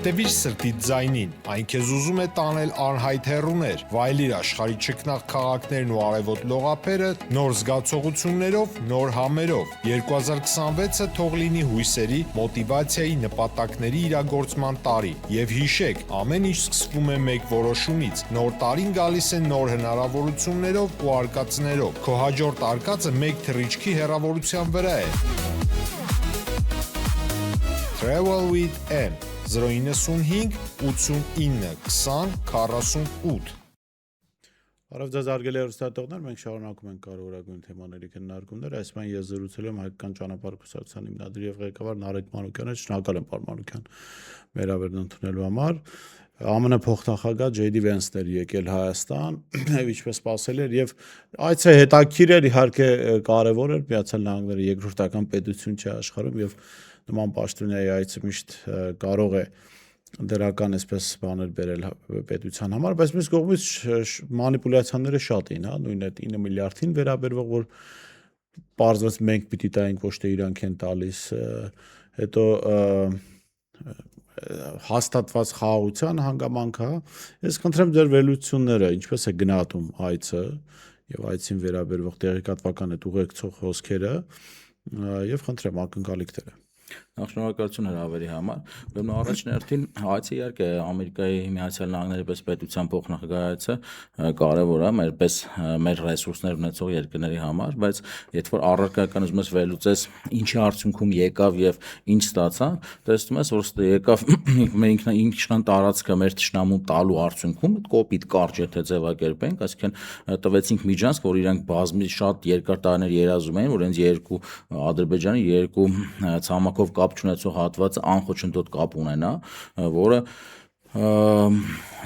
Հետևիր սրտիդ ձայնին, այն քեզ ուզում է տանել անհայտ հեռուներ, վայելիր աշխարհի չքնաղ քաղաքներն ու արևոտ լողափերը նոր զգացողություններով, նոր համերով։ 2026-ը թող լինի հույսերի, մոտիվացիայի, նպատակների իրագործման տարի։ Եվ հիշեք, ամեն ինչ սկսվում է մեկ որոշումից։ Նոր տարին գալիս է նոր հնարավորություններով ու արկածներով։ Քո հաջորդ արկածը մեկ թռիչքի հեռավորության վրա է։ Travel with M 095 89 20 48 Արև ձեզ արգելի հեռուստատողներ, մենք շարունակում ենք կարևորագույն թեմաների քննարկումները։ Այսօր ես զրուցել եմ Հայկական ճանապարհ կուսակցության հիմնադիր եւ ղեկավար Նարեկ Մանուկյանը, շնորհակալ եմ պարոն Մանուկյան մեր ավերն ընդունելու համար։ ԱՄՆ փոխնախագահ Ջեյդի Վենսն էր եկել Հայաստան, եւ ինչպես սպասել էր, եւ այցը հետաքրքիր էր, իհարկե կարևոր էր, Միացյալ Նահանգները երկրորդական պետություն չէ աշխարհում եւ նման պաշտոնյայի այցը միշտ կարող է դրական այսպես բաներ բերել պետության համար, բայց մյուս կողմից մանիպուլյացիաները շատ էին, հա, նույն այդ 9 միլիարդին վերաբերող, որ պարզվեց մենք պիտի տայինք, ոչ թե իրանք են տալիս, հետո հաստատված խաղաղության հանգամանքը, ես խնդրեմ ձեր վերլուծությունները, ինչպես է գնահատում այցը եւ այցին վերաբերող տեղեկատվական այդ ուղեկցող խոսքերը եւ խնդրեմ ակնկալիքները։ Շնորհակալություն հրավերի համար։ Ուրեմն առաջին հերթին այցը իհարկե Ամերիկայի Միացյալ Նահանգների պես պետության փոխնախագահի այցը կարևոր է մեր ռեսուրսներ ունեցող երկրների համար, բայց երբ որ առարկայական ուզում ես վերլուծես ինչի արդյունքում եկավ եւ ինչ ստացա, տեսնում ես որ եկավ մեր ինքնան տարածքը մեր ճշնամուն տալու արդյունքում կոպիտ կարճ եթե ձևակերպենք, այսինքն տվեցինք միջանցք, որ իրանք բազմի շատ երկար տարիներ երազում էին, որ հենց երկու Ադրբեջանի երկու ցամաքով կապ չունեցող հատվածը անխոչնդոտ կապ ունենա, որը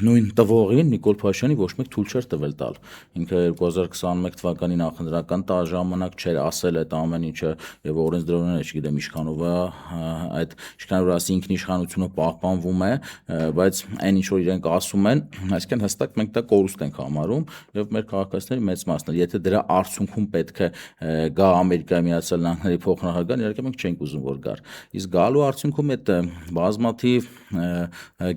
նույն տվողին Նիկոլ Փաշինյանի ոչ մեկ թույլ չէր տվել տալ։ Ինքը 2021 թվականի նախընտրական ժամանակ չէր ասել այդ ամեն ինչը եւ օրենսդրորեն չգիտեմ իշխանով է այդ իշխանով ասի ինքնիշխանությունը պահպանվում է, բայց այն ինչ որ իրենք ասում են, այսինքն հստակ մենք դա կորուստ ենք համարում եւ մեր քաղաքացիների մեծ մասն է։ Եթե դրա արդյունքում պետք է գա Ամերիկայի Միացյալ Նահանգների փոխնախագահան, իհարկե մենք չենք ուզում որ գար։ Իսկ գալու արդյունքում այդ բազմաթիվ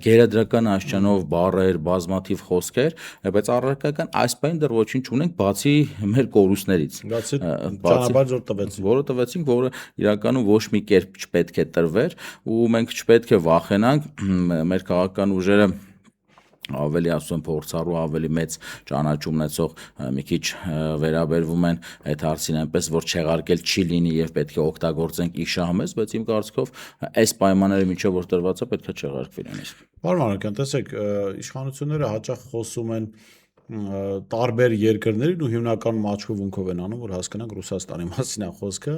գերադրական աշճանով բառեր, բազմաթիվ խոսքեր, բայց առարկայական այս բանը դեռ ոչինչ չունենք բացի մեր կորուստներից։ Բացի ճանապարհ որը տվեցինք, որը իրականում ոչ մի կերպ չպետք է տրվեր ու մենք չպետք է վախենանք մեր քաղաքական ուժերը ավելի ասում փորձառու ավելի մեծ ճանաչում ունեցող մի քիչ վերաբերվում են այդ հարցին այնպես որ չեղարկել չի լինի եւ պետք է օգտագործենք իշահմես, բայց իմ կարծիքով այս պայմանների միջով որ տրված է պետք է չեղարկվի նույնիսկ։ Պարոն Մանուկյան, տեսեք, իշխանությունները հաճախ խոսում են տարբեր երկրներին ու հիմնականում աչքովունքով են անում, որ հասկանանք Ռուսաստանի մասին է խոսքը,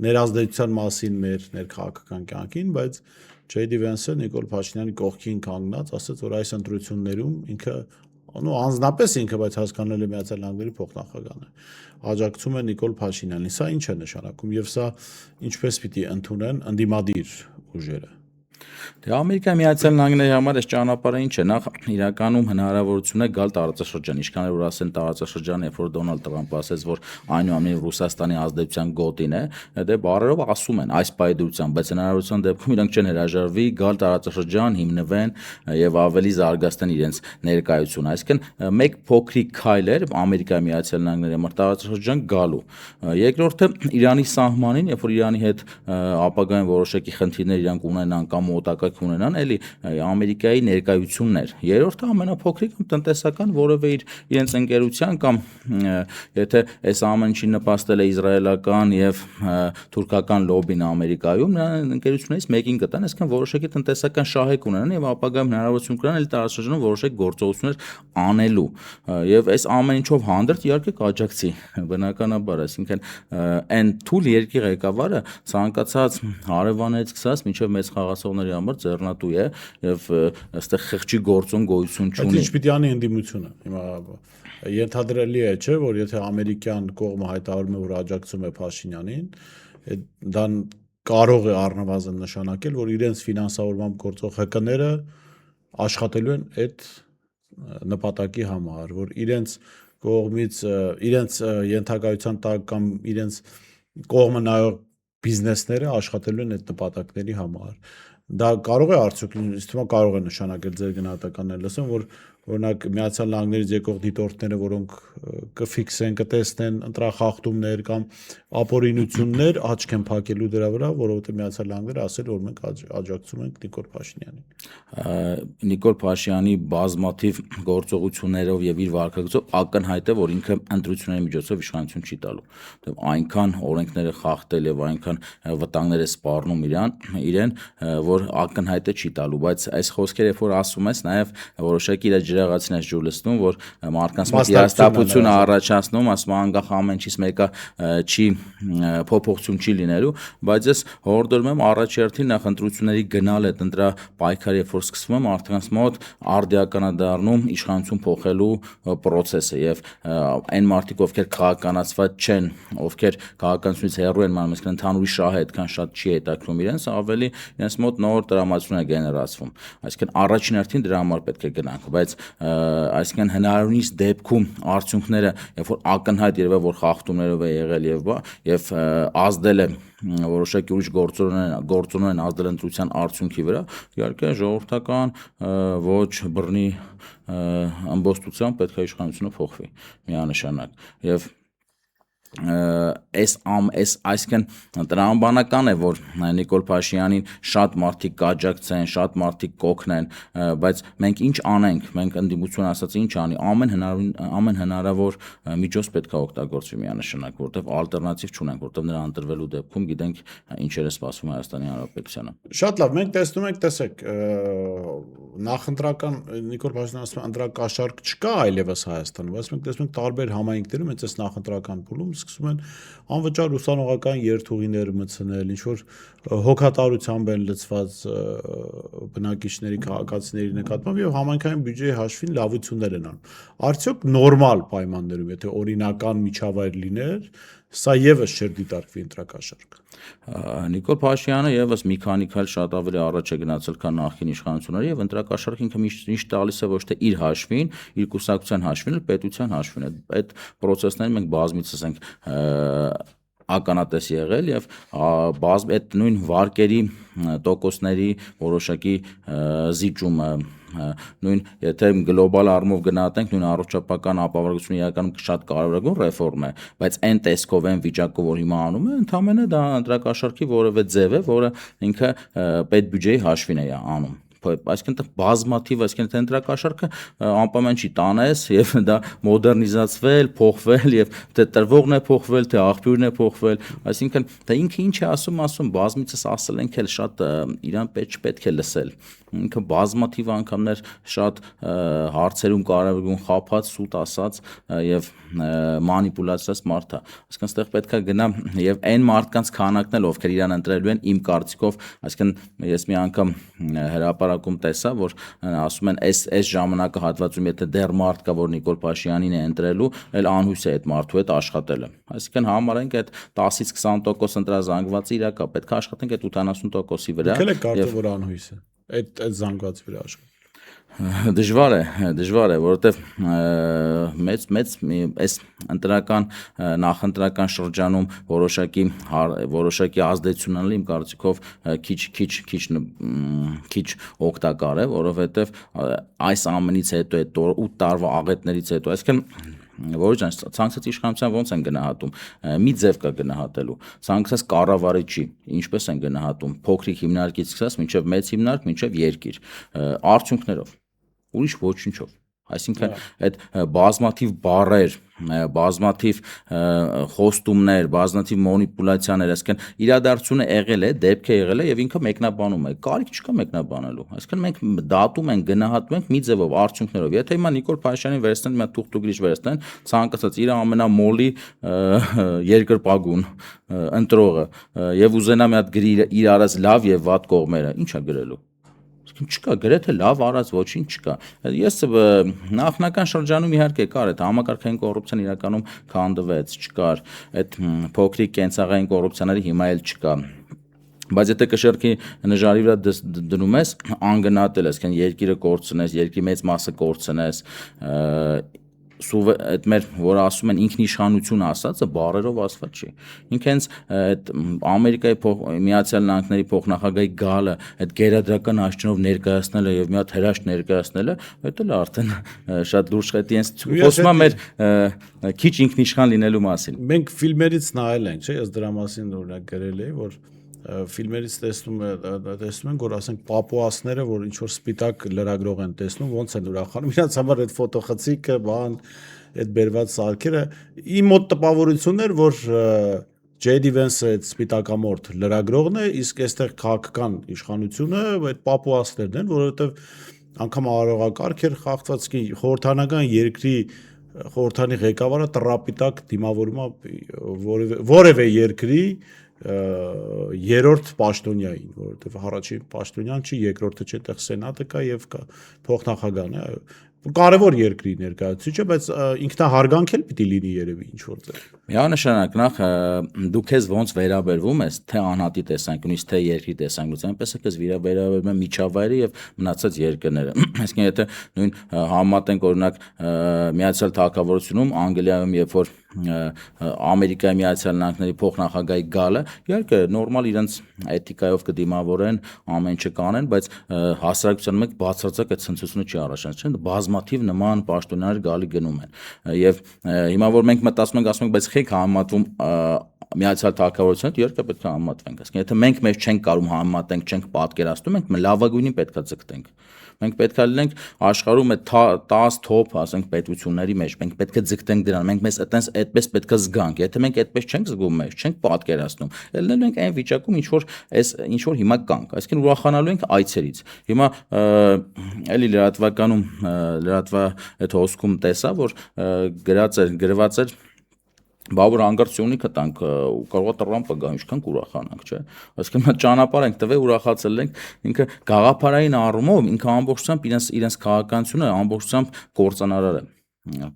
ներազդեցության մասին մեր ներքաղաքական կյանքին, բայց Ջեյդի Վենսը Նիկոլ Փաշինյանի կողքին կանգնած ասաց, որ այս ընտրություններում ինքը անձնապես ինքը, բայց հասկանալի Միացյալ Նահանգների փոխնախագահն է, աջակցում է Նիկոլ Փաշինյանին։ Սա ինչ է նշանակում եւ սա ինչպես պիտի ընդունեն ընդդիմադիր ուժերը։ Դե Ամերիկայի Միացյալ Նահանգների համար այս ճանապարհը ինչ է, նախ իրականում հնարավորություն է գալ տարածաշրջան, ինչքան որ ասեն տարածաշրջան, երբ որ Դոնալդ Տրամպը ասեց, որ այնուամենայնիվ Ռուսաստանի ազդեցության գոտին է, դե բառերով ասում են այս պայդրությամբ, բայց հնարավորության դեպքում իրանք չեն հրաժարվի գալ տարածաշրջան, հիմնվեն եւ ավելի զարգացնեն իրենց ներկայությունը։ Այսինքն մեկ փոքրիկ քայլ էր Ամերիկայի Միացյալ Նահանգների համար տարածաշրջան գալու։ Երկրորդը Իրանի սահմանին, երբ որ Իրանի հետ ապագայում որոշակի խնդիրներ իրանք ունենան կամ մոտակայք ունենան, էլի Ամերիկայի ներկայությունն էր։ Երրորդը ամենափոքրիկը տնտեսական որևէ իրենց ընկերության կամ եթե այս ամեն ինչին նպաստել է իսրայելական եւ թուրքական լոբին Ամերիկայում, նրան ընկերություններից մեկին կտան, այսինքն որոշակի տնտեսական շահեք ունենան եւ ապագայում հնարավորություն կրան էլ տարածաշրջանում որոշակի գործողություններ անելու։ Եվ այս ամեն ինչով հանդերձ իհարկե կաջակցի բնականաբար, այսինքն այն թույլ երկրի ղեկավարը ցանկացած հարևաններից սկսած մինչև մեծ խաղացողների համար ձեռնատու է եւ այստեղ խղճի գործոն գոյություն չունի։ Ինչ պիտի անի ընդդիմությունը։ Հիմա ենթադրելի է, չէ, որ եթե ամերիկյան կողմը հայտարարում է, որ աջակցում է Փաշինյանին, դա կարող է առնվազն նշանակել, որ իրենց ֆինանսավորմամբ գործող ՀԿ-ները աշխատելու են այդ նպատակի համար, որ իրենց կողմից իրենց ենթակայության տակ կամ իրենց կողմը նայող բիզնեսները աշխատելու են այդ նպատակների համար։ Դա կարող է արդյոք ինձ թվում է կարող է նշանակել ձեր գնահատականները լսեմ, որ օրինակ Միացյալ Նահանգներից եկող դիտորդները, որոնք կֆիքսեն, կտեսնեն ընտրախախտումներ կամ ապօրինություններ, աչք են փակելու դրա վրա, որովհետև Միացյալ Նահանգները ասել որ մենք աջակցում ենք Նիկոլ Փաշինյանին։ Նիկոլ Փաշինյանի բազմաթիվ գործողություններով եւ իր վարքագծով ակնհայտ է, որ ինքը ընտրությունների միջոցով իշխանություն չի տալու։ Այնքան օրենքները խախտել եւ այնքան վտանգներ է սպառնում իրեն, որ ակնհայտ է չի տալու, բայց այս խոսքերը երբ որ ասում ես, նաեւ որոշակի իր ջրաղացին ես ջուր լցնում, որ մարդկանց մոտ հիասթափություն առաջացնում, ասում անկախ ամեն ինչից մեկը չի փոփոխություն չի լինելու, բայց ես հորդորում եմ առաջերտին նախ ընտրությունների գնալ այդ ընտրապայքարը երբ որ սկսվում է, մարդկանց մոտ արդիականադառնում իշխանություն փոխելու process-ը եւ այն մարդիկ, ովքեր քաղաքականացված չեն, ովքեր քաղաքականությունից հեռու են մնում, այսինքն ընդհանուր շահը այդքան շատ չի հետաքրում իրենց, ավելի իրենց մոտ նոր տրամադրություն է գեներացվում։ Այսինքն առաջին հերթին դրա համար պետք է գնանք, բայց այսինքն հնարավորինս դեպքում արդյունքները, երբ որ ակնհայտ երևա որ խախտումներով է եղել եւ ազդել է որոշակի ուրիշ գործոններ են ազդել ընտրության արդյունքի վրա, իհարկե ժողովրդական ոչ բռնի ամբողջությամբ պետք է իշխանությունը փոխվի միանշանակ եւ այսինքն տրամաբանական է, որ Նիկոլ Փաշինյանին շատ մարդիկ կաջակցեն, շատ մարդիկ կօգնեն, բայց մենք ինչ անենք, մենք ընդդիմություն ասած ինչ անի, ամեն հնարավոր միջոց պետք է օգտագործվի միանշանակ, որտեղ ալտերնատիվ չունենք, որտեղ նրա ընտրվելու դեպքում գիտենք ինչեր է սպասվում Հայաստանի Հանրապետությանը։ Շատ լավ, մենք տեսնում ենք, տեսեք, նախընտրական Նիկոլ Փաշինյանը ասում է ընտրակաշառք չկա այլևս Հայաստանում, բայց մենք տեսնում ենք տարբեր համայնքներում հենց այս նախընտրական փուլում սկսում են անվճար ուսանողական երթուղիներ մտցնել, ինչ որ հոգատարությամբ են լցված բնակիչների քաղաքացիների նկատմամբ եւ համայնքային բյուջեի հաշվին լավություններ են անում։ Արդյոք նորմալ պայմաններում, եթե օրինական միջավայր լիներ, սա եւս չէր դիտարկվի ընտրակաշառք։ Նիկոլ Փաշինյանը եւս մի քանի քայլ շատ ավելի առաջ է գնացել, քան նախկին իշխանությունները եւ ընտրակաշառքը ինքը միշտ տալիս է ոչ թե իր հաշվին, իր կուսակցության հաշվին, այլ պետության հաշվին։ Այդ process-ները մենք բազմիցս ենք ականատես եղել եւ այդ նույն վարկերի տոկոսների որոշակի զիջումը նույն եթե գլոբալ առումով գնահատենք նույն առողջապահական ապահովությունը իրականում շատ կարևորագույն ռեֆորմ է, բայց այն տեսքով այն վիճակով որ հիմա անում է, ընդհանրապես դա ընտրակաշառքի որևէ ձև է, որը ինքը պետբյուջեի հաշվին է անում։ Այսինքն բազմաթիվ, այսինքն ընտրակաշառքը անպայման չի տանես եւ դա մոդեռնիզացվել, փոխվել եւ թե տրվողն է փոխվել, թե աղբյուրն է փոխվել, այսինքն դա ինքը ինչ է ասում, բազմիցս ասել ենք էլ շատ իրան պետք է լսել։ Ինքը բազմաթիվ անգամներ շատ հարցերում կարևորագույն խափած, սուտ ասած եւ մանիպուլացիաս մարդ է։ Այսինքն այդտեղ պետք է գնա եւ այն մարդկանց քանակն էլ ովքեր իրան ընտրելու են իմ կարծիքով, այսինքն ես մի անգամ հրապարակում տեսա, որ ասում են այս ժամանակը հատվածում եթե դեռ մարդ կա, որ Նիկոլ Փաշինյանին է ընտրելու, այլ անհույս է այդ մարդու հետ աշխատելը։ Այսինքն համարենք այդ 10-ից 20% ընտրազանգվածը իրակա պետք է աշխատենք այդ 80%-ի վրա։ Եկել է կարծում որ անհույս է այդ զանգվածի վրա աշխատել։ Դժվար է, որովհետև մեծ այս ընտրական նախընտրական շրջանում որոշակի ազդեցություն ունի իմ կարծիքով քիչ օգտակար է, որովհետև այս ամենից հետո այդ 8 տարվա աղետներից հետո, այսինքն որոշ ցանկացած իշխանության ոնց են գնահատում, մի ձև կա գնահատելու, ցանկացած կառավարիչի ինչպես են գնահատում, փոքրիկ հիմնարկից սկսած մինչև մեծ հիմնարկ, մինչև երկիր, արդյունքներով, ուրիշ ոչինչով։ Այսինքն այդ բազմաթիվ բառեր, բազմաթիվ խոստումներ, բազմաթիվ մանիպուլյացիաներ, այսինքն իրադարձությունը եղել է, դեպք է եղել է եւ ինքը մեկնաբանում է։ Կարիք չկա մեկնաբանելու։ Այսինքն մենք դատում ենք, գնահատում ենք մի ձևով, արդյունքներով։ Եթե հիմա Նիկոլ Փաշինյանին վերցնեն, մի հատ թուղթուգրիչ վերցնեն, ցանկացած իր ամենամոլի երկրպագուն ընտրողը եւ ուզենա մի հատ գրի իր արած լավ եւ վատ կողմերը, ի՞նչ է գրելու։ Չկա, գրեթե լավ արած ոչինչ չկա։ Ես նախնական շրջանում իհարկե կար այդ համակարգային կոռուպցիան իրականում քանդվեց, չկար, այդ փոքրիկ կենցաղային կոռուպցիաները հիմա էլ չկա։ Բայց եթե կշեռքի նժարի վրա դնում ես, անգնատել ես, քան երկիրը կորցնես, երկրի մեծ մասը կորցնես, այդ մեր որ ասում են ինքնիշխանություն ասածը բառերով ասված չի։ Ինքը հենց այդ Ամերիկայի Միացյալ Նահանգների փոխնախագահի գալը, այդ գերադրական աշխարհով ներկայացնելը եւ մի հատ հրաշք ներկայացնելը, դա էլ արդեն շատ լուրջ խետի հենց խոսում է մեր քիչ ինքնիշխան լինելու մասին։ Մենք ֆիլմերից նայել ենք, չէ՞, ես դրա մասին օրինակ գրել էի, որ ֆիլմերից տեսնում ենք, որ ասենք պապուասները, որ ինչ որ սպիտակ լրագրող են տեսնում, ոնց են ուրախանում, իրանց համար այդ ֆոտոխցիկը, բան, այդ բերված սարքերը, իմ մոտ տպավորությունն էր, որ J.D. Vance-ը այդ սպիտակամորթ լրագրողն է, իսկ այստեղ քաղաքական իշխանությունը այդ պապուասներն են, որովհետև անգամ արարողակարգ էր խախտված, խորհրդանական երկրի խորհրդանի ղեկավարը տրապիտակ դիմավորում է որևէ երկրի երրորդ պաշտոնյային, որովհետև առաջին պաշտոնյան չի, երկրորդը չէ, այդտեղ սենատը կա եւ կա փոխնախագահն է, կարևոր երկրի ներկայացուցիչը, բայց ինքնահարգանք էլ պիտի լինի երևի ինչ որտեղ։ Միանշանակ նախ դու քեզ ոնց վերաբերվում ես, թե անհատի տեսանկյունից, թե երկրի տեսանկյունից, այնպես է քեզ վերաբերվում է միջավայրը եւ մնացած երկրները։ Այսինքն եթե նույն համեմատենք օրինակ Միացյալ Թագավորությունում, Անգլիայում, երբ որ Ամերիկայի Միացյալ Նահանգների փոխնախագահի գալը, իհարկե նորմալ իրենց էթիկայով կդիմավորեն, ամեն ինչ կանեն, բայց հասարակության մեջ բացարձակ այդ ցնցությունը չի առաջացնում, բազմաթիվ նման պաշտոնյաներ գալի գնում են։ Եվ հիմա որ մենք մտածում ենք, ասում ենք, բայց խեք համեմատվում Միացյալ Թագավորությունից, իհարկե պետք է համեմատվենք։ Այսինքն եթե մենք մեզ չենք կարող համեմատենք, չենք պատկերացնում, մենք լավագույնին պետք է ձգտենք։ Մենք պետք է լինենք աշխարհում այդ 10 top, ասենք, պետությունների մեջ, մենք պետք է ձգտենք դրան, մենք մեզ այդպես պետք է զգանք։ Եթե մենք այդպես չենք զգում մեզ, չենք պատկերացնում, ելնելու ենք այն վիճակում, ինչ որ հիմա կանք, այսինքն ուրախանալու ենք այցերից։ Հիմա էլի լրատվա այդ հոսքում տեսա, որ գրված էր Բաբուր անգարցյունիքը տանք ու կարող է տրամպը գա, ինչքան կուրախանանք, չէ։ Այսինքն մենք ճանապարհ ենք տվել, ուրախացել ենք, ինքը գաղափարային առումով ինքը ամբողջությամբ իրենց քաղաքականությունը ամբողջությամբ կործանարար է։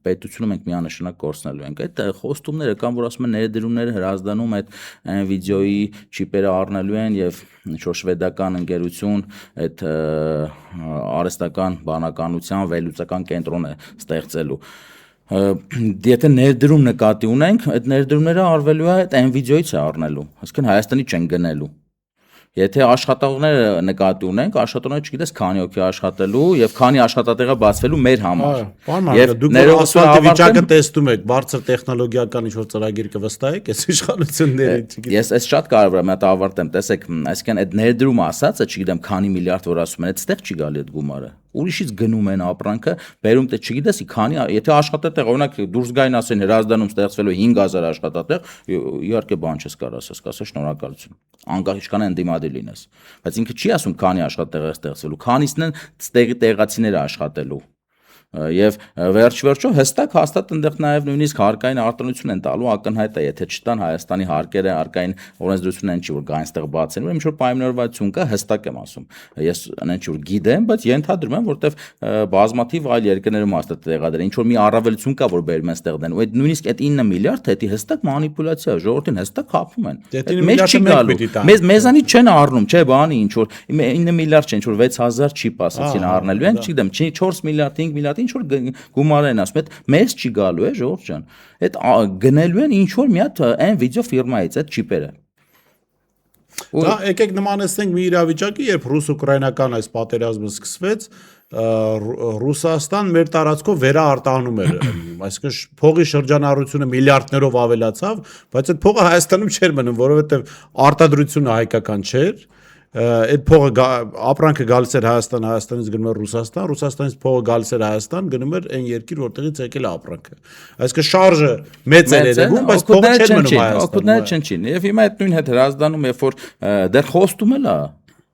Պետությունը մենք միանշանակ կորցնելու ենք։ Այդ խոստումները կամ որ ասում են ներդրումները հրազդանում այդ վիդեոյի չիպերը առնելու են եւ ինչ որ շվեդական ընկերություն այդ արհեստական բանականության վերլուծական կենտրոն է ստեղծելու։ Եթե ներդրում նկատի ունենք, այդ ներդրումները արվելու է այդ այն վիդեոից է առնելու, այսինքն Հայաստանի չեն գնելու։ Եթե աշխատողները նկատի ունենք, աշխատողները չգիտես քանի հոգի աշխատելու եւ քանի աշխատատեղը բացվելու մեր համար։ Եվ դուք ասֆալտի վիճակը տեսնում եք, բարձր տեխնոլոգիական ինչ որ ծրագիր կվստահեք, այս իշխանությունների, չգիտեմ։ Ես այս շատ կարևոր է, մտա ավարտեմ, տեսեք, այսինքն այդ ներդրում ասածը, չգիտեմ քանի միլիարդ որ ասում են, այդտեղ չի գալի այդ գումարը։ Ուրիշից գնում են ապրանքը, բերում դե չգիտես, քանի, եթե աշխատատեղ, օրինակ դուրս գային ասեն հրազդանում ստեղծվելու 5000 աշխատատեղ, իհարկե բան չես կարող ասես, կասես շնորհակալություն։ Անկախ ինչքան են դիմադիր լինես։ Բայց ինքը չի ասում քանի աշխատատեղ է ստեղծվելու, քանիսն են տեղացիները աշխատելու։ Եվ վերջ-վերջո հստակ հաստատ այնտեղ նաև նույնիսկ հարկային արտոնություն են տալու ակնհայտ է, եթե չտան Հայաստանի հարկերը, հարկային օրենսդրությունն են չի որ գա այնտեղ բացեն, ուրեմն ինչ որ պայմանավորվածություն կա, հստակ եմ ասում։ Ես այնց որ գիտեմ, բայց ենթադրում եմ, որտեվ բազմաթիվ այլ երկրներում հաստատ տեղադրել, ինչ որ մի առավելություն կա, որ բերում են ստեղ դեն, ու այդ նույնիսկ այդ 9 միլիարդ դա հստակ մանիպուլյացիա, ժողովրդին հստակ խափում են։ Մեզ չի գալու։ Մեզանից չեն առնում, չէ, բանի ինչ որ 9 միլիարդ չէ, ինչ որ 6000 չիպ ասացին առնելու են, չգիտեմ, 4 միլիարդ, 5 միլիարդ ինչ որ գումար են ասում, այդ մեզ չի գալու է ժողովուրդ ջան։ Այդ գնելու են ինչ որ մի հատ այն վիդեո ֆիրմայից այդ չիպերը։ Դա եկեք նմանեցնենք մի իրավիճակի, երբ ռուս-ուկրաինական այս պատերազմը սկսվեց, Ռուսաստան մեր տարածքով վերաարտահանում էր, այսինքն փողի շրջանառությունը միլիարդներով ավելացավ, բայց այդ փողը Հայաստանում չէր մնում, որովհետև արտադրությունը հայկական չէր։ Այդ փողը ապրանքը գալիս էր Հայաստան, Հայաստանից գնում էր Ռուսաստան, Ռուսաստանից փողը գալիս էր Հայաստան, գնում էր այն երկիր, որտեղից եկել է ապրանքը։ Այսինքն շարժը մեծ էր երևում, բայց փողը չէր մնում Հայաստանում։ Օգուտները չեն։ Եվ հիմա այդ նույն հետ հրազդանում, երբ որ դեռ խոստում էլ է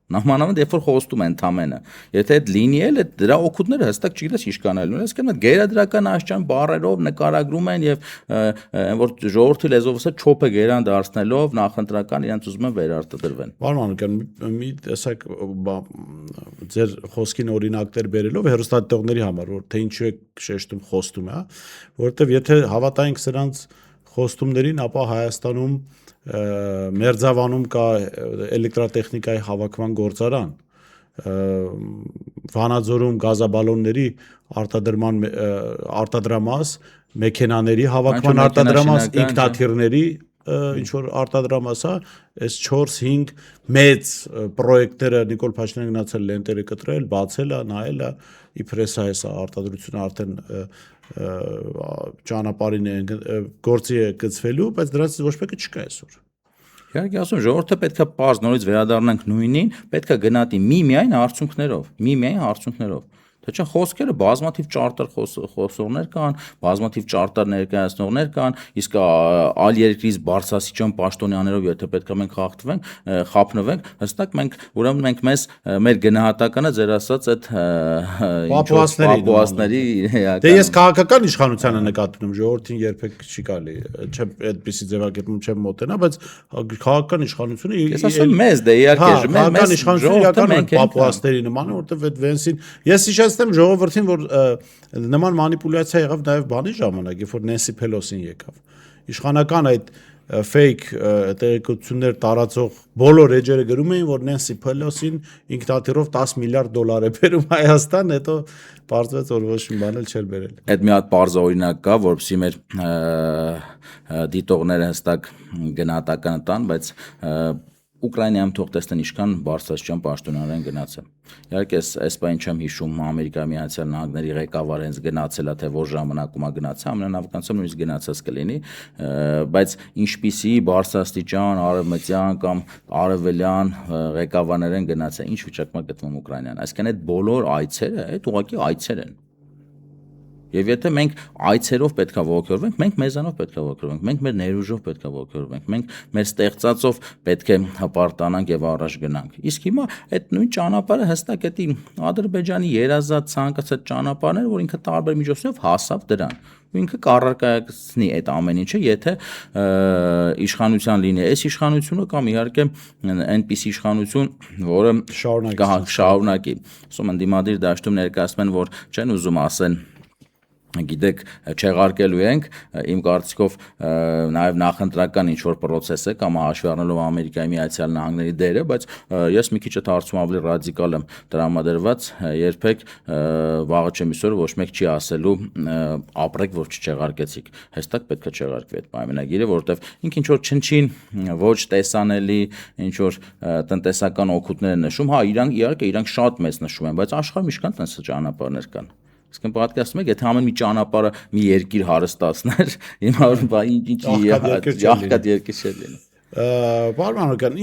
Նախմանավանդ երբ որ խոստում են ընդամենը, եթե այդ լինի էլ այդ դրա օգուտները հստակ չգիտես ինչ կանելու, այսինքն այդ գերադրական աշճան բառերով նկարագրում են եւ որ ժողովրդի լեզվով ասած չոփը գերան դարձնելով նախընտրական իրենց ուզում են վերարտադրվեն։ Պարոն Մանուկյան, մի տեսակ ձեր խոսքին օրինակներ բերելով հերոստատողների համար, որ թե ինչու է շեշտում խոստում է, որովհետեւ եթե հավատայինք սրանց խոստումներին, ապա Հայաստանում Մերձավանում կա էլեկտրատեխնիկայի հավաքման գործարան, Վանաձորում գազաբալոնների արտադրամաս, մեքենաների հավաքման արտադրամաս, ինքնաթիռների ինչ որ արտադրամաս է, այս 4-5 մեծ պրոյեկտները Նիկոլ Փաշինյանը գնացել լենտերը կտրել, բացել է, նայել է, իբր էսա արտադրությունը արդեն ճանապարհին է գործի է գծվելու, բայց դրանից ոչ մեկը չկա այսօր։ Իհարկե ասում ժողովուրդը պետք է պարզ նորից վերադառնանք նույնին, պետք է գնահատի միայն արդյունքներով։ Թե չէ խոսքերը բազմաթիվ ճարտար խոսողներ կան, բազմաթիվ ճարտար ներկայացնողներ կան, իսկ այլ երկրից բարձրաստիճան պաշտոնյաներով եթե պետք է մենք խափնվենք, հստակ ուրեմն մենք մեր գնահատականը ձեր ասած այդ պապուասների Դե ես քաղաքական իշխանությանը նկատի ունեմ, ժողովրդին երբեք չի գալի, չեմ այդպիսի ձևակերպում չեմ մոտենա, բայց քաղաքական իշխանությունը ես ասում մեզ դե իհարկե քաղաքական իշխանությունը իրականում պապուասների նման է, որտեղ այդ Վենսին ես հիշեցնեմ ժողովրդին, որ նման մանիպուլյացիա եղավ նաև բանի ժամանակ, երբ որ Նենսի Փելոսին եկավ։ Իշխանական այդ fake տեղեկություններ տարածող բոլոր էջերը գրում էին, որ Նենսի Փելոսին ինքնաթիռով $10 միլիարդ է բերում Հայաստան, հետո պարզվեց, որ ոչ մի բան էլ չէր բերել։ Այդ մի հատ պարզ օրինակ կա, որովհետեւ մեր դիտողները հստակ գնահատականը տան, բայց Ուկրաինայում թող տեսնեն ինչքան բարձրաստիճան պաշտոնյաներ գնացել։ Իհարկե, այս բանը չեմ հիշում Ամերիկայի Միացյալ Նահանգների ղեկավարը հենց գնացել է, թե որ ժամանակում է գնացել, ամենանավականությամբ նույնիսկ գնացած կլինի, բայց ինչպիսի բարձրաստիճան արևմտյան կամ արևելյան ղեկավարներ են գնացել, ինչ վիճակում է գտնվում Ուկրաինան։ Այսինքն այդ բոլոր այցերը, այդ ուղղակի այցեր են։ Եվ եթե մենք այցերով պետքա ողջորվենք, մենք մեզանով պետքա ողջորվենք, մենք մեր ներուժով պետքա ողջորվենք, մենք մեր ստեղծածով պետք է հպարտանանք եւ առաջ գնանք։ Իսկ հիմա այդ նույն ճանապարհը հստակ է Ադրբեջանի երազած ցանկացած ճանապարհն էր, որ ինքը տարբեր միջոցներով հասավ դրան։ Ու ինքը կառարկացնի այդ ամեն ինչը, եթե իշխանության լինի այս իշխանությունը կամ իհարկե այնպիսի իշխանություն, որը շարունակի։ Ասում ընդդիմադիր դաշտում ներկայացնում են, որ չեն ուզում ասեն գիտեք չեղարկելու ենք իմ կարծիքով նաև նախընտրական ինչ որ process է կամ հաշվի առնելով Ամերիկայի Միացյալ Նահանգների դերը, բայց ես մի քիչ այդ հարցում ավելի ռադիկալ եմ տրամադրված, երբեք վաղը չեմ իսօր ոչ մեկ չի ասելու ապրեք որ չեղարկեցիք, հստակ պետք է չեղարկվի այդ պայմանագիրը, որովհետև ինք ինչ որ չնչին ոչ տեսանելի ինչ որ տնտեսական օգուտներ են նշում, հա իրանք շատ մեծ նշում են, բայց աշխարհում ինչքան տես ճանապարհներ կան։ Իսկ պատկերացնում եք, եթե ամեն մի ճանապարհը մի երկիր հարստացներ, հիմա ինչի աղքատ երկիր չէ լինի։ Պարոն Մանուկյան,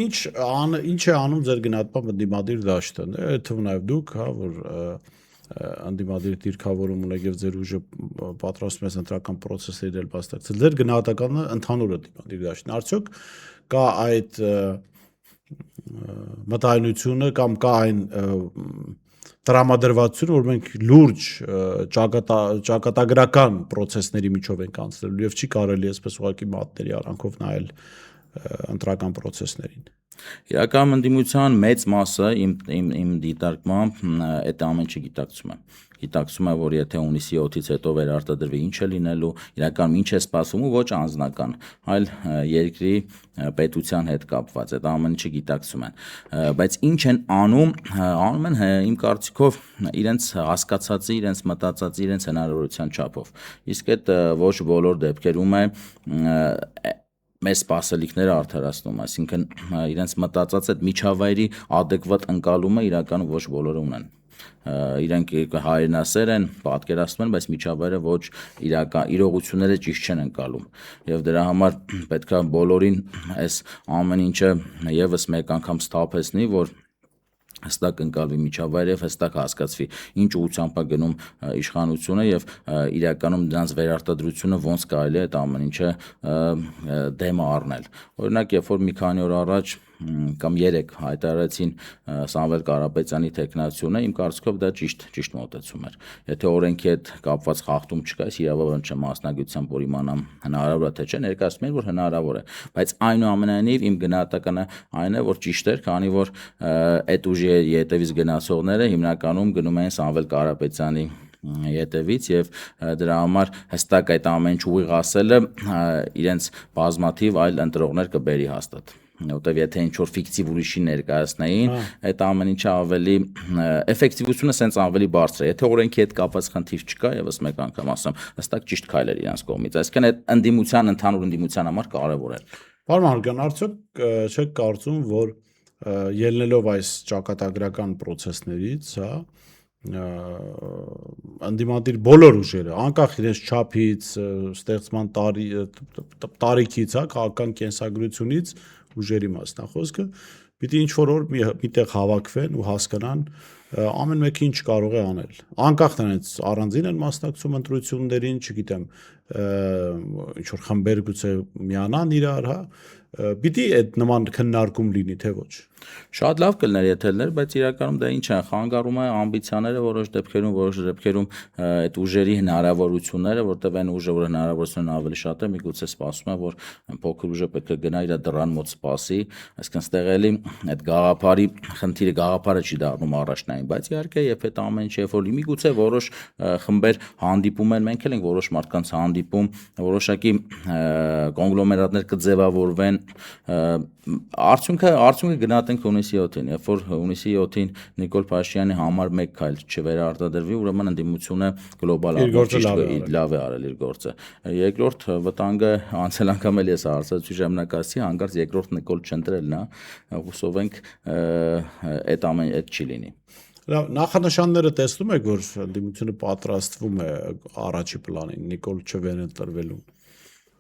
ինչ է անում ձեր գնահատմամբ ընդդիմադիր դաշտը, թվում նաև դուք, հա, որ ընդդիմադիր դիրքավորում ունեք եւ ձեր ուժը պատրաստում եք ընտրական process-երի դել մասնակցել։ Ձեր գնահատականը ընդհանուր ընդդիմադիր դաշտն արդյոք կա այդ մտայնությունը կամ կա այն տրամադրվածություն, որ մենք լուրջ ճակատագրական process-ների միջով ենք անցնելու եւ չի կարելի այսպես ուղղակի մատների արանքով նայել ընտրական process-ներին։ Իրական ընդդիմության մեծ մասը իմ դիտարկմամբ այդ ամեն ինչը գիտակցում է, որ եթե հունիսի 7-ից հետո վերարտադրվի ինչ է լինելու, իրականում ինչ է սպասվում ու ոչ անձնական, այլ երկրի պետության հետ կապված, այդ ամեն ինչը գիտակցում են, բայց ինչ են անում են իմ կարծիքով իրենց հասկացածի, իրենց մտածածի, իրենց հնարավորության չափով, իսկ այդ ոչ բոլոր դեպքերում է մեր սպասելիքները արդարացնում, այսինքն իրենց մտածած այդ միջավայրի adekvat ընկալումը իրականում ոչ բոլորը ունեն։ Իրանք հայրենասեր են, պատկերացնում են, բայց միջավայրը ոչ իրողությունները ճիշտ չեն ընկալում։ Եվ դրա համար պետք է բոլորին այս ամեն ինչը եւս մեկ անգամ սթափեցնի, որ հստակ ընկալվի միջավայրը եւ հստակ հասկացվի ինչ ուղղությամբ է գնում իշխանությունը եւ իրականում դրանց վերարտադրությունը ոնց կարելի է այդ ամեն ինչը դեմ առնել։ Օրինակ, երբ որ մի քանի օր առաջ կամ 3 հայտարարեցին Սամվել Կարապետյանի թեկնածությունը, իմ կարծիքով դա ճիշտ մոտեցում էր։ Եթե օրենքի հետ կապված խախտում չկա, ես իրավաբան չեմ մասնագիտությամբ, որ իմանամ հնարավոր է թե չէ, ներկայացնում են, որ հնարավոր է, բայց այնուամենայնիվ իմ գնահատականը այն է, որ ճիշտ էր, քանի որ այդ ուժի ետևից գնացողները հիմնականում գնում են Սամվել Կարապետյանի ետևից եւ դրա համար հստակ այդ ամեն ինչ ուղիղ ասելը իրենց բազմաթիվ այլ ընտրողներ կբերի հաստատ որտեվ եթե ինչ-որ ֆիկտիվ ուրիշի ներկայացնեին, այդ ամեն ինչը ավելի էֆեկտիվությունը սենց ավելի բարձր է։ Եթե օրենքի հետ կապված խնդիր չկա, եւս մեկ անգամ ասեմ, հստակ ճիշտ քայլեր իրանց կողմից։ Այսինքն այդ ընդդիմության ընդհանուր ընդդիմության համար կարեւոր է։ Պարոն Հարգան, արդյոք չեք կարծում, որ ելնելով այս ճակատագրական process-ներից, հա, ընդդիմադիր բոլոր ուժերը, անկախ իրենց չափից, ստեղծման տարիքից, հա, քաղաքական կենսագրությունից ուժերի մասնախոսքը, պիտի ինչ-որ օր միտեղ հավաքվեն ու հասկանան ամեն մեկը ինչ կարող է անել։ Անկախ նրանից առանձին են մասնակցում ընտրություններին, չգիտեմ, ինչ-որ խմբեր գուցե միանան իրար, հա, պիտի այդ նման քննարկում լինի, թե ոչ։ Շատ լավ կլներ եթելներ, բայց իրականում դա ինչ է, խանգարում է ամբիցիաները որոշ դեպքերում այդ ուժերի հնարավորությունները, որտեղ այն ուժը, որ հնարավորությունն ավելի շատ է, միգուցե սպասում է, որ փոքր ուժը պետք է գնա իր դռան մոտ սպասի, այսինքն ստեղ էլի այդ գաղափարի խնդիրը գաղափարը չի դառնում առաջնային, բայց իհարկե երբ այդ ամեն ինչ երբ որ միգուցե որոշ խմբեր հանդիպում են, մենք էլ ենք որոշ մարդկանց հանդիպում, որոշակի կոնգլոմերատներ կձևավորվեն, արդյունքը գնահատենք հունիսի 7-ին, երբ որ հունիսի 7-ին Նիկոլ Փաշինյանի համար մեկ քայլ չվերարտադրվի, ուրեմն ընդդիմությունը գլոբալ առումով լավ է արել իր գործը։ Երկրորդ վտանգը անցել անգամ էլ ես հարցացի ժամանակացի, հանկարծ երկրորդ Նիկոլ չընտրելն է, հուսով ենք այդ չի լինի։ Լավ, նախանշանները տեսնում եք, որ ընդդիմությունը պատրաստվում է առաջի պլանին Նիկոլ չվերընտրվելուն։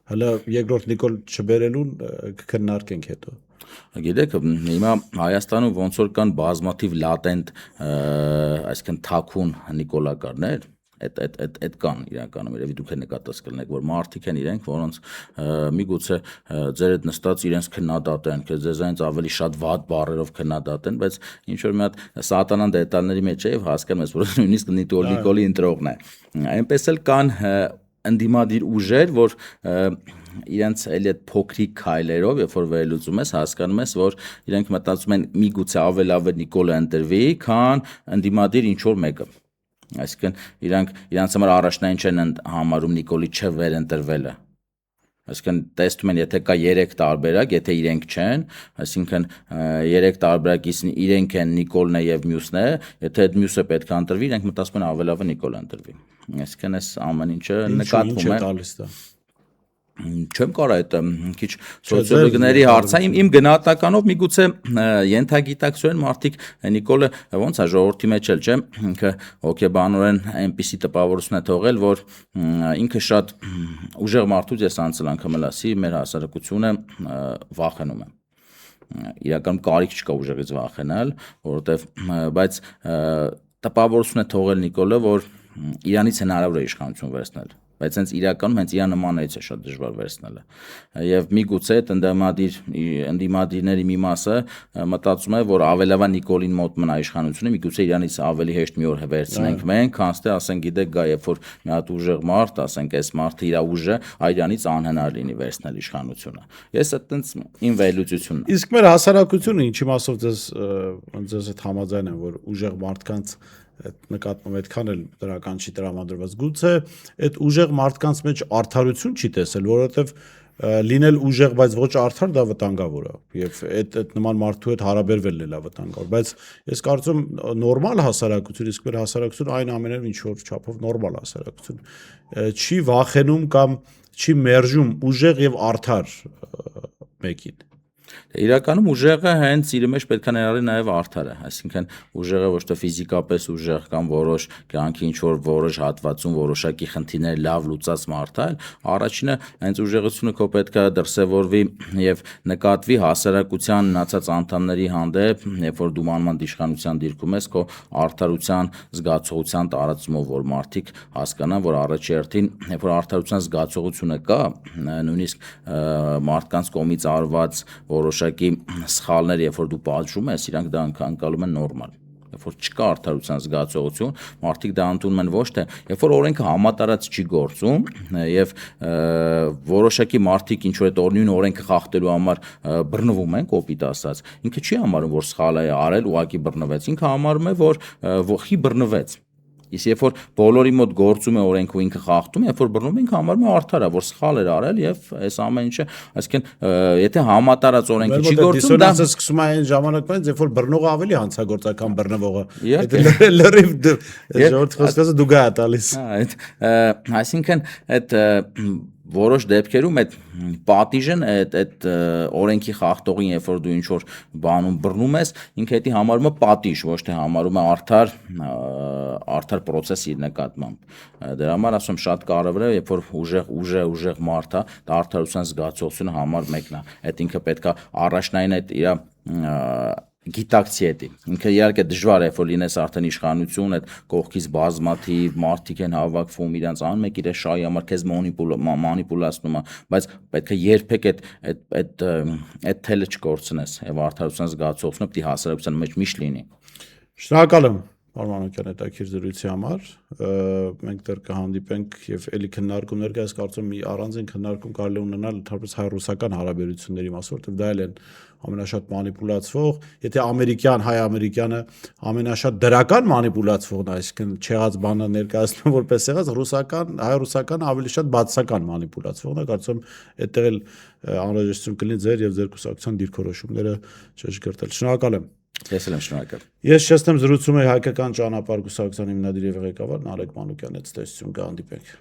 Հələ երկրորդ Նիկոլ չբերելուն կքննարկենք հետո։ Գիտեք, հիմա Հայաստանում ոնց որ կան բազմաթիվ լատենտ, այսինքն թաքուն նիկոլակարներ, այդ կան իրականում, երևի դուք նկատած կլինեք, որ մարդիկ են իրենք, որոնց միգուցե ձեր հետ նստած իրենց քննադատեն, ձեզանից ավելի շատ վատ բառերով քննադատեն, բայց ինչ որ մի հատ սատանան դետալների մեջ է եւ հասկանում ես, որ նույնիսկ Նիկոլի ընտրողն է։ Այնպես էլ կան ընդդիմադիր ուժեր, որ իրենց էլի այդ փոքրիկ քայլերով, երբ որ վերլուծում ես, հասկանում ես, որ իրենք մտածում են միգուցե ավելի Նիկոլը ընտրվի, քան ընդդիմադիր ինչ որ մեկը։ Այսինքն իրանց համար առաջնային չեն համարում Նիկոլի չվերընտրվելը։ Այսինքն տեսնում են, եթե կա 3 տարբերակ, եթե իրենք չեն, այսինքն 3 տարբերակից իրենք են, Նիկոլն է եւ մյուսն է, եթե այդ մյուսը պետք է ընտրվի, իրենք մտածում են ավելի Նիկոլը ընտրվի։ Այսինքն այս ամեն ինչը նկատվում է։ Չեմ կարող այդ քիչ սոցիոլոգների հարցը իմ գնահատականով միգուցե ենթագիտակցորեն մարդիկ Նիկոլը ոնց է ժողովրդի մեջ էլ չէ ինքը հոգեբանորեն այնպիսի տպավորություն է թողել որ ինքը շատ ուժեղ մարդուց ես անցել անգամ լասի մեր հասարակությունը վախենում է իրական կարիք չկա ուժեղից վախենալ որովհետև բայց տպավորություն է թողել Նիկոլը որ իրանից հնարավոր է իշխանություն վերցնել բայց հենց իրականում հենց իր նմաններից է շատ դժվար վերցնելը եւ միգուցե ընդդիմադիրների մի մասը մտածում է որ ավելավա Նիկոլին մոտ մնա իշխանությունը միգուցե իրանից ավելի հեշտ մի օր վերցնենք մենք քան թե ասենք գիտեք գա երբ որ մի հատ ուժեղ մարդ ասենք այս մարդը իր ուժը այրանից անհնար լինի վերցնել իշխանությունը ես այտենց իմ վերլուծությունն իսկ մեր հասարակությունը ինչի մասով ձեզ հետ համաձայն եմ որ ուժեղ մարդկանց այդ նկատմամբ այդքան էլ դրական չի տրամադրված գուցե այդ ուժեղ մարդկանց մեջ արդարություն չի տեսել որովհետև լինել ուժեղ բայց ոչ արդար դա վտանգավոր է եւ այդ նման մարդու հետ հարաբերվելն էլ է վտանգավոր բայց ես կարծում նորմալ հասարակություն իսկ մեր հասարակությունը այն ամենով ինչ որ չափով նորմալ հասարակություն չի վախենում կամ չի մերժում ուժեղ եւ արդար մեկին Իրականում ուժեղը հենց իր մեջ պետք է ներառի նաև արդարը, այսինքն ուժեղը ոչ թե ֆիզիկապես ուժեղ կամ որոշ կյանքի ինչ որ որոշ հատվածում որոշակի խնդիրներ լավ լուծած մարդ է, առաջինը հենց ուժեղությունը քո պետք է դրսևորվի եւ նկատվի հասարակության մնացած անդամների հանդեպ, երբ որ դու մանման իշխանության դիրքում ես, քո արդարության զգացողության տարածումով որ մարդիկ հասկանան, որ առաջի հերթին, երբ որ արդարության զգացողությունը կա, նույնիսկ մարդկանց կողմից արված որոշակի սխալներ, երբ որ դու պատժում ես, իրանք դա անցալում են նորմալ։ Երբ որ չկա արդարության զգացողություն, մարդիկ դա ընդունում են ոչ թե, երբ որ օրենքը համատարած չի գործում եւ որոշակի մարդիկ ինչ որ այդ նույն օրենքը խախտելու համար բռնվում են, կոպիտ ասած, ինքը չի համարում, որ սխալ է արել, ուղակի բռնվեց, ինքը համարում է, որ ողի բռնվեց։ Իսկ երբ որ բոլորի մոտ գործում է օրենքը ու ինքը խախտում, երբ որ բռնում ինքը համարում է արդար է, որ սխալ էր արել եւ այս ամեն ինչը, այսինքն եթե համատարած օրենքը չի գործում, դա դիսոնանսը սկսում է այն ժամանակվանից, երբ որ բռնողը ավելի հանցագործական բռնվողը։ Իհարկե։ Եթե լրիվ ժողովրդի խոսքածը դու գա տալիս։ Այսինքն այդ որոշ դեպքերում այդ պատիժն այդ օրենքի խախտողին, երբ որ դու ինչ որ բանում բռնում ես, ինքը դա համարում է պատիժ, ոչ թե համարում է արդար process իր նկատմամբ։ Դրա համար ասում շատ կարևոր է, երբ որ ուժեղ մարդ է, դա արդարության զգացողությունը համար մեկն է։ Այդ ինքը պետքա առաջնային այդ իր գիտակցի էդի։ Ինքը իհարկե դժվար է, որ լինես արդեն իշխանություն, այդ կողքից բազմաթիվ մարդիկ են հավաքվում, իրանց անում եք իր շահի համար քեզ մանիպուլացնում է, բայց պետք է երբեք այդ թելը չկորցնես, եւ արդարության զգացողությունը պետք է հասարակության մեջ միշտ լինի։ Շնորհակալ եմ Արմանոկյան հետաքրքիր զրույցի համար։ Մենք դեռ կհանդիպենք եւ ելի քննարկումներ կա, ես կարծում եմ մի առանձին քննարկում կարելի ունենալ ընդհանրապես հայ-ռուսական հարաբերությունների մասին, որտեղ դա էլ են ամենաշատ մանիպուլացվող, եթե հայ-ամերիկյանը ամենաշատ դրական մանիպուլացվողն է, այսինքն չեղած բանը ներկայացնում որպես եղած, հայ-ռուսական ավելի շատ բացասական մանիպուլացվողն է, կարծում եմ այդտեղ էլ անհրաժեշտություն կլինի ձեր եւ ձեր կուսակցության դիրքորոշումները ճշգրտել։ Շնորհակալ եմ։ Ես էլ եմ շնորհակալ։ Ես շեշտեմ զրուցում եմ հայկական ճանապարհ կուսակցության հիմնադիր եւ ղեկավար Նարեկ Մանուկյանի հետ, տեսություն կհանդիպենք։